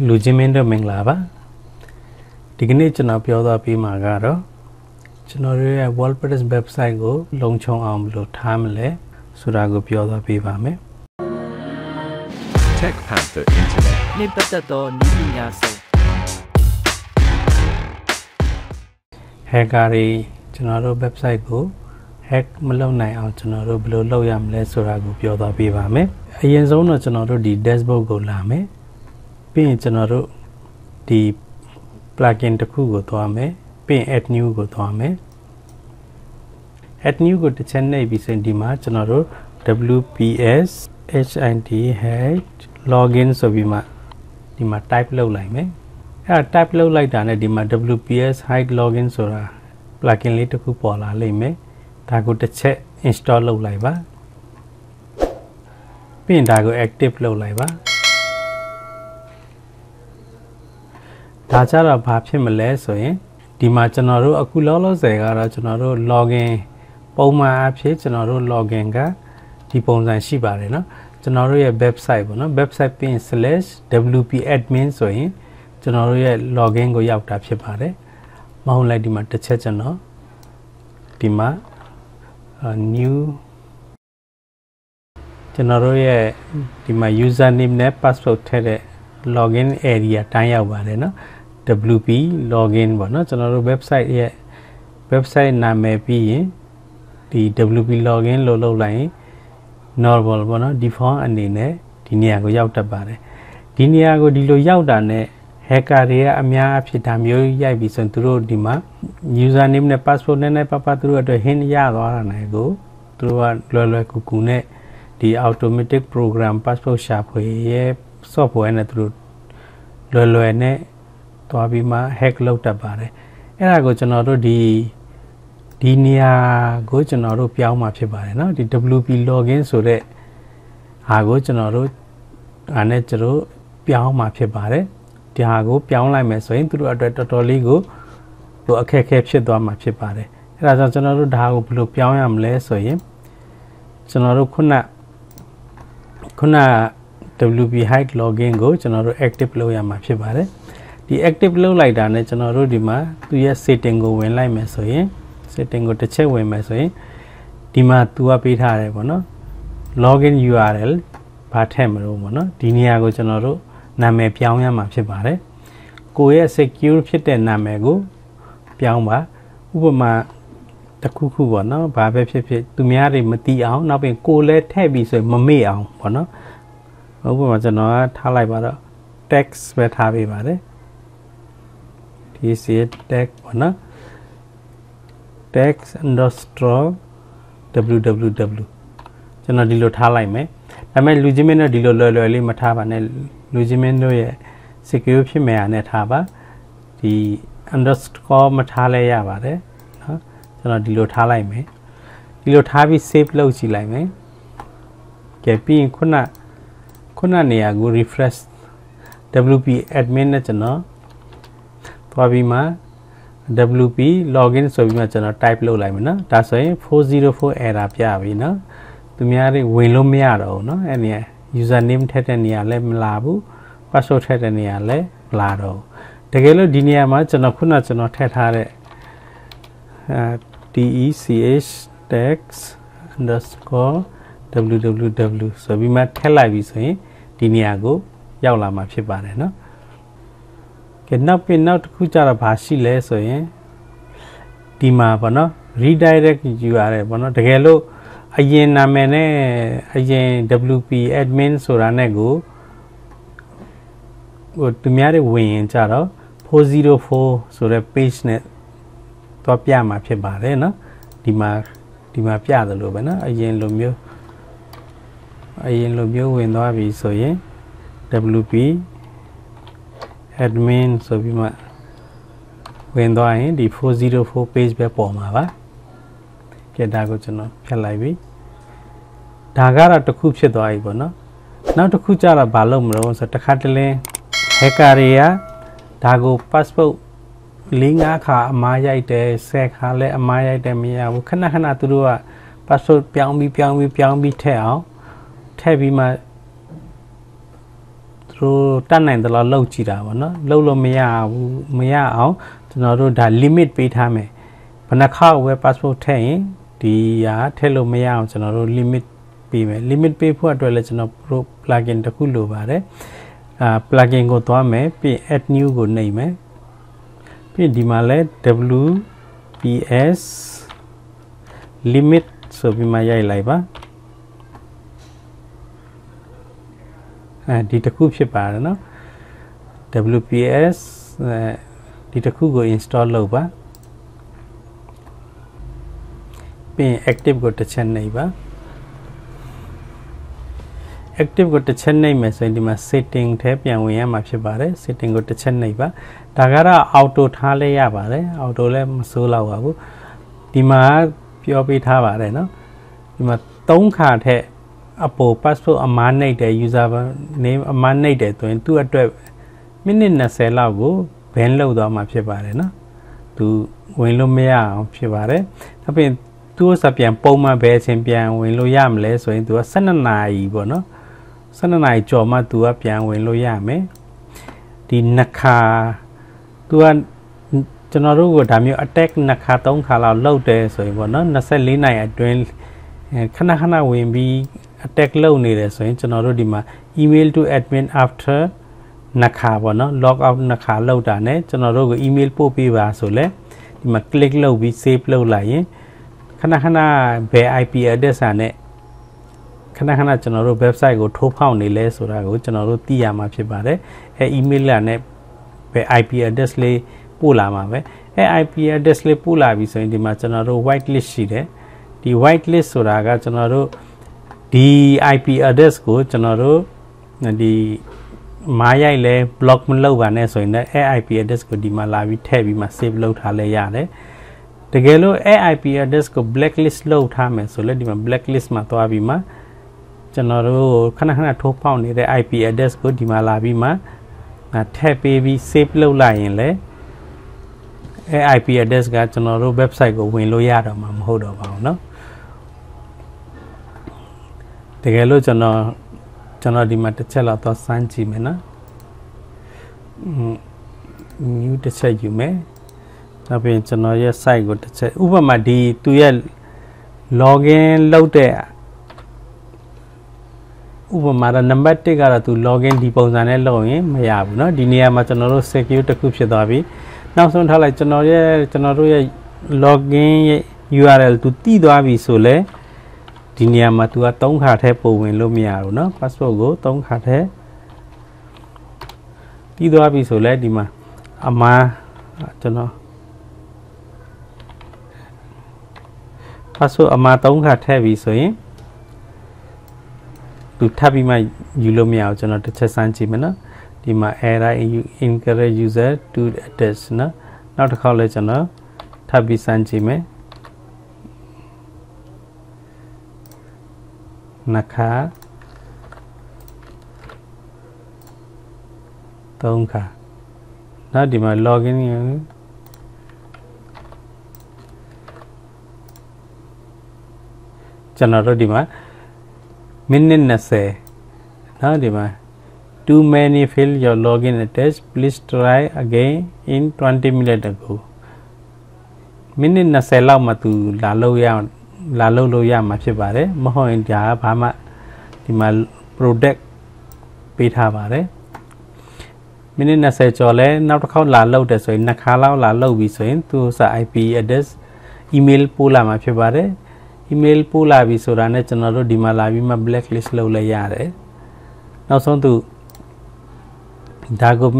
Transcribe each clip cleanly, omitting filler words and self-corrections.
Lugimendo Menglava. Dignity of Yoda Pimagaro. Generally, WordPress website go long chong amlo timele Surago Yoda Pivame. Tech Pantha Internet. Nipatato Niyaso. Hackari General website go. Hack Malone Night on General Blue Loyam Les Surago Yoda Pivame. A yen's owner General di Desbo go lame. Being General di plugin to Kugo to ame. Pin add new go to ame. Add new go to Chennai Bisen Dima Chanaro WPS HIT login so bima Dima type low line me. Type low like that Dima WPS hide login so plugin later cupola lay me. Tago to check install low live. Pin dago active low live. Tachara Papimale so in. Dima Chanaro Akulolo Zegara Chanaro login Poma app Chanaro login ga Tipons and Shibarena Chanaro website website pin / WP admin so in Chanaro login go out tap shipare Mahula Dima Tachano Dima new Chanaro Dima username ne password login area Tanya Varena WP login bono channel website ye website name pi di WP login lo line normal bono default ani ne di neya ko yauk tat pare di neya ko di lo yauk ta ne hackerတွေကအများအဖြစ်ဒါမျိုးရိုက်ပြီးဆိုရင်သူတို့ဒီမှာ username နဲ့ password နဲ့ပပသူတို့အတွက် hint ရသွားတာနိုင်ကိုသူတို့ကလွယ်ကူကူနဲ့ဒီ automatic program password ရှာဖွေရဲ့ software နဲ့သူတို့လွယ်နဲ့သွားပြီးမှ hack လုပ်တတ်ပါတယ်အဲ့ဒါကိုကျွန်တော်တို့ဒီနေရာကိုကျွန်တော်တို့ပြောင်းမှာဖြစ်ပါတယ်เนาะဒီ WP login ဆိုတဲ့ဟာကိုကျွန်တော်တို့အားနဲ့ကျွန်တော်ပြောင်းမှာဖြစ်ပါတယ်ဒီဟာကိုပြောင်းလိုက်မယ်ဆိုရင်သူတို့အတွက်တော်တော်လေးကိုအခက်အခဲဖြစ်သွားမှာဖြစ်ပါတယ်အဲ့ဒါကြောင့်ကျွန်တော်တို့ဒါကိုဘယ်လိုပြောင်းရမလဲဆိုရင်ကျွန်တော်တို့ခုန WP hide login ကိုကျွန်တော်တို့ active လုပ်ရမှာဖြစ်ပါတယ်ဒီ active လုပ်လိုက်တာနဲ့ကျွန်တော်တို့ဒီမှာသူရဲ့ setting ကိုဝင်လိုက်မယ်ဆိုရင် setting ကိုတစ်ချက်ဝင်မယ်ဆိုရင်ဒီမှာသူကပေးထားတယ်ပေါ့နော် login URL ဘာထည့်မလို့ပေါ့နော်ဒီနေရာကိုကျွန်တော်တို့နာမည်ပြောင်းရမှာဖြစ်ပါတယ်ကိုရဲ့ secure ဖြစ်တဲ့နာမည်ကိုပြောင်းပါဥပမာတစ်ခုခုပေါ့နော်ဘာပဲဖြစ်ဖြစ်သူများတွေမသိအောင်နောက်ပြီးကိုလည်းထည့်ပြီးဆိုရင်မမေ့အောင်ပေါ့နော်ဥပမာကျွန်တော်ထားလိုက်ပါတော့ text ပဲထားပေးပါတယ်ဒီစီ text ပေါ့နော် text underscore www ကျွန်တော်ဒီလိုထားလိုက်မယ်ဒါပေမဲ့လူချင်းမင်းတို့ဒီလိုလွယ်လေးမထားပါနဲ့လူချင်းမင်းတို့ရဲ့ secure ဖြစ်မယ်အနေနဲ့ထားပါဒီ underscore မထားလဲရပါတယ်နော်ကျွန်တော်ဒီလိုထားလိုက်မယ်ဒီလိုထားပြီး save လုပ်ကြည့်လိုက်မယ်ကဲပြီးရင်ခုနနေရာကို refresh WP admin နဲ့ကျွန်တော်သွားပြီးမှ WP login ဆိုပြီးမှကျွန်တော် type လုပ်လိုက်မယ်နော်ဒါဆိုရင်404 error ပြပြီနော်သူများတွေဝင်လို့မရတော့ဘူးနော်အဲ့ဒီ username ထည့်တဲ့နေရာလည်းမလာဘူး password ထည့်တဲ့နေရာလည်းမလာတော့ဘူးတကယ်လို့ဒီနေရာမှာကျွန်တော်ကျွန်တော်ထည့်ထားတဲ့tech text underscore www ဆိုပြီးမှထည့်လိုက်ပြီဆိုရင်ဒီနေရာကိုရောက်လာမှာဖြစ်ပါတယ်เนาะကဲနောက်တစ်ခုကျတော့ဘာရှိလဲဆိုရင်ဒီမှာပေါ့နော် redirect URL ပေါ့နော်တကယ်လို့အရင်နာမည်နဲ့အရင် WP admin ဆိုတာနဲ့ကိုသူများတွေဝင်ရင်ကြတော့404ဆိုတဲ့ page နဲ့တော့ပြမှာဖြစ်ပါတယ်เนาะဒီမှာပြတယ်လို့ပဲเนาะအရင်လိုမျိုးဝင်သွားပြီဆိုရင် WP admin ဆိုပြီးမှဝင်သွားရင်ဒီ404 page ပဲပေါ်မှာပါကဲဒါကိုကျွန်တော်ဖြတ်လိုက်ပြီဒါကတော့တစ်ခုဖြစ်သွားပြီပေါ့နော်နောက်တစ်ခုကျတော့ဘာလုပ်မလို့ဆိုတော့တစ်ခါတလေ hacker တွေကဒါကို passport 4-5 ခါအမားရိုက်တယ်10 ခါလည်းအမားရိုက်တယ်မရဘူးခဏသူတို့က password ပြောင်းပြီးထည့်အောင်ထည့်ပြီးမှ through တတ်နိုင်တယ်လို့လောက်ကြည့်တာပေါ့နော်လောက်လို့မရအောင်ကျွန်တော်တို့ဒါ limit ပေးထားမယ်ဘယ်နှခါဝယ် passport ထည့်ရင်ဒီဟာထည့်လို့မရအောင်ကျွန်တော်တို့ limit ပေးမယ် limit ပေးဖို့အတွက်လည်းကျွန်တော် plugin တစ်ခုလိုပါတယ်plugin ကိုသွားမယ်ပြီး add new ကိုနှိပ်မယ်ပြီးဒီမှာလဲ WPS limit ဆိုပြီးမှရိုက်လိုက်ပါဒီတစ်ခုဖြစ်ပါတယ်နော် WPS ဒီတစ်ခုကို install လုပ်ပါပြီး active ကိုတစ်ချက်နှိပ်ပါ active ကိုတစ်ချက်နှိပ်မယ်ဆိုရင်ဒီမှာ setting ထဲပြန်ဝင်ရမှာဖြစ်ပါတယ် setting ကိုတစ်ချက်နှိပ်ပါဒါကတော့ auto ထားလဲရပါတယ် auto လည်းမစိုးတော့ပါဘူးဒီမှာပြောပေးထားပါတယ်နော်ဒီမှာ3ခါထက်အပေါ် passport အမားနှိပ်တယ် user name အမားနှိပ်တယ်ဆိုရင်သူ့အတွက်မိနစ်20လောက်ကို ban လုပ်သွားမှာဖြစ်ပါတယ်နော်သူဝင်လို့မရအောင်ဖြစ်ပါတယ်ဒါပြင်သူ့စပြန်ပုံမှန်ပဲအချိန်ပြန်ဝင်လို့ရမလဲဆိုရင်သူက12နာရီပေါ့နော်12နာရီကျော်မှသူကပြန်ဝင်လို့ရမယ်ဒီနှစ်ခါသူကကျွန်တော်တို့ကဒါမျိုး attack နှစ်ခါ3ခါလောက်လုပ်တယ်ဆိုရင်ပေါ့နော်24နာရီအတွင်းခဏဝင်ပြီး attack လုပ်နေတယ်ဆိုရင်ကျွန်တော်တို့ဒီမှာ email to admin after နှစ်ခါပေါ့နော် log out နှစ်ခါလုပ်တာ ਨੇ ကျွန်တော်တို့ကို email ပို့ပေးပါဆိုလဲဒီမှာ click လုပ်ပြီး save လုပ်လိုက်ရင်ခဏဘယ် IP address နဲ့ခဏကျွန်တော်တို့ website ကိုထိုးဖောက်နေလဲဆိုတာကိုကျွန်တော်တို့သိရမှာဖြစ်ပါတယ်အဲ email လာနဲ့ဘယ် IP address လေးပို့လာမှာပဲအဲ IP address လေးပို့လာပြီဆိုရင်ဒီမှာကျွန်တော်တို့ white list ရှိတယ်ဒီ white list ဆိုတာကကျွန်တော်တို့ဒီ IP address ကိုကျွန်တော်တို့ဒီမားရိုက်လဲ block မလုပ်ပါနဲ့ဆိုရင်လည်းအဲ IP address ကိုဒီမှာလာပြီးထည့်ပြီးမှ save လုပ်ထားလဲရတယ်တကယ်လို့အဲ IP address ကို blacklist လုပ်ထားမယ်ဆိုလဲဒီမှာ blacklist မှာသွားပြီးမှကျွန်တော်တို့ခဏထိုးပေါက်နေတဲ့ IP address ကိုဒီမှာလာပြီးမှထည့်ပေးပြီး save လုပ်လိုက်ရင်လေအဲ IP address ကကျွန်တော်တို့ website ကိုဝင်လို့ရတော့မှာမဟုတ်တော့ပါဘူးเนาะတကယ်လို့ကျွန်တော်ဒီမှာတစ်ချက်လောက်တော့စမ်းကြည့်မယ်နော် new တစ်ချက်ယူမယ်နောက်ပြီးကျွန်တော်ရဲ့ site ကိုတစ်ချက်ဥပမာဒီသူရဲ့ login လုပ်တဲ့ဥပမာနံပါတ်1ကတော့သူ login ဒီပုံစံနဲ့လုပ်ရင်မရဘူးเนาะဒီနေရာမှာကျွန်တော်တို့ secure တစ်ခုဖြစ်သွားပြီနောက်ဆုံးထားလိုက်ကျွန်တော်တို့ရဲ့ login ရဲ့ URL သူတည်သွားပြီဆိုလဲဒီနေရာမှာသူက3ခါထဲပို့ဝင်လို့မရဘူးเนาะ password ကို3ခါထဲတည်သွားပြီဆိုလဲဒီမှာအမှားကျွန်တော် password အမှား3ခါထည့်ပြီဆိုရင်သူထပ်ပြီးမှယူလို့မရအောင်ကျွန်တော်တစ်ချက်စမ်းကြည့်မယ်နော်ဒီမှာ error encourage user to attach နော်နောက်တစ်ခါလဲကျွန်တော်ထပ်ပြီးစမ်းကြည့်မယ်နှစ်ခါ3ခါနောက်ဒီမှာ login ကျွန်တော်တို့ဒီမှာမိနစ်20နော်ဒီမှာ too many fail your login attached please try again in 20 minutes ago မိနစ်20လောက်မှသူလာလို့ရမှာဖြစ်ပါတယ်မဟုတ်ရင်ဒါဘာမှဒီမှာ product ပေးထားပါတယ်မိနစ်20ကျော်လဲနောက်တစ်ခေါက်လာလို့တယ်ဆိုရင်နှစ်ခါလောက်လာလို့ပြီဆိုရင်သူစာ IP address email ပို့လာမှာဖြစ်ပါတယ်email ပို့လာပြီဆိုတာနဲ့ကျွန်တော်တို့ဒီမှာလာပြီးမှ blacklist လုပ်လိုက်ရတယ်နောက်ဆုံးသူဒါကို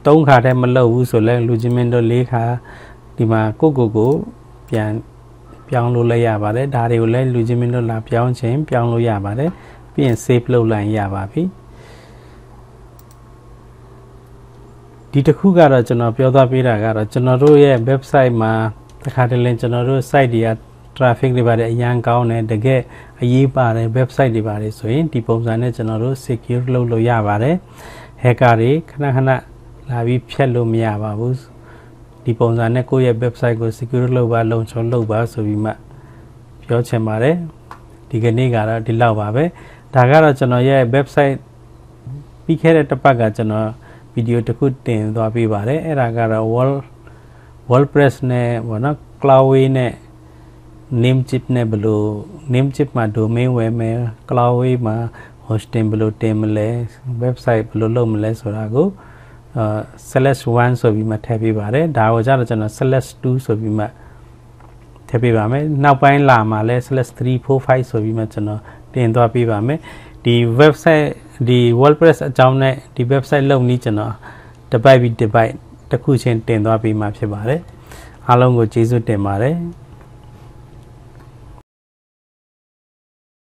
3ခါတည်းမလုပ်ဘူးဆိုလဲလူချင်းမင်းတို့4ခါဒီမှာကိုပြန်ပြောင်းလို့လည်းရပါတယ်ဒါတွေကိုလည်းလူချင်းမင်းတို့လာပြောင်းခြင်းပြောင်းလို့ရပါတယ်ပြီးရင် save လုပ်လိုက်ရပါပြီဒီတစ်ခုကတော့ကျွန်တော်ပြောသွားပေးတာကတော့ကျွန်တော်တို့ရဲ့ website မှာတစ်ခါတလေကျွန်တော်တို့ site တွေက traffic တွေပါတယ်အရန်ကောင်းတယ်တကယ်အရေးပါတယ် website တွေပါတယ်ဆိုရင်ဒီပုံစံနဲ့ကျွန်တော်တို့ secure လုပ်လို့ရပါတယ် hacker တွေခဏလာပြီးဖျက်လို့မရပါဘူးဒီပုံစံနဲ့ကိုယ့်ရဲ့ website ကို secure လုပ်ပါလုံခြုံလုပ်ပါဆိုပြီးမှပြောချင်ပါတယ်ဒီကနေ့ကတော့ဒီလောက်ပါပဲဒါကတော့ကျွန်တော်ရဲ့ website ပြီးခဲ့တဲ့တစ်ပတ်ကကျွန်တော်ဗီဒီယိုတစ်ခုတင်သွားပေးပါတယ်အဲ့ဒါကတော့ WordPress နဲ့ဘောနော် Cloudway နဲ့ Namecheap နဲ့ဘယ်လို Namecheap မှာ domain ဝယ်မယ် Cloudway မှာ hosting ဘယ်လိုတင်မလဲ website ဘယ်လိုလုပ်မလဲဆိုတာကို /1 ဆိုပြီးမှထည့်ပေးပါတယ်ဒါကိုကြတော့ကျွန်တော် /2 ဆိုပြီးမှထည့်ပေးပါမယ်နောက်ပိုင်းလာမှာလဲ /3 4 5ဆိုပြီးမှကျွန်တော်တင်သွားပေးပါမယ်ဒီ website ဒီ WordPress အကြောင်းနဲ့ဒီ website လုပ်နည်းကျွန်တော်တစ်ပိုက်ပြီးတစ်ပိုက်တစ်ခုချင်းတင်သွားပေးမှာဖြစ်ပါတယ်အားလုံးကိုကျေးဇူးတင်ပါတယ်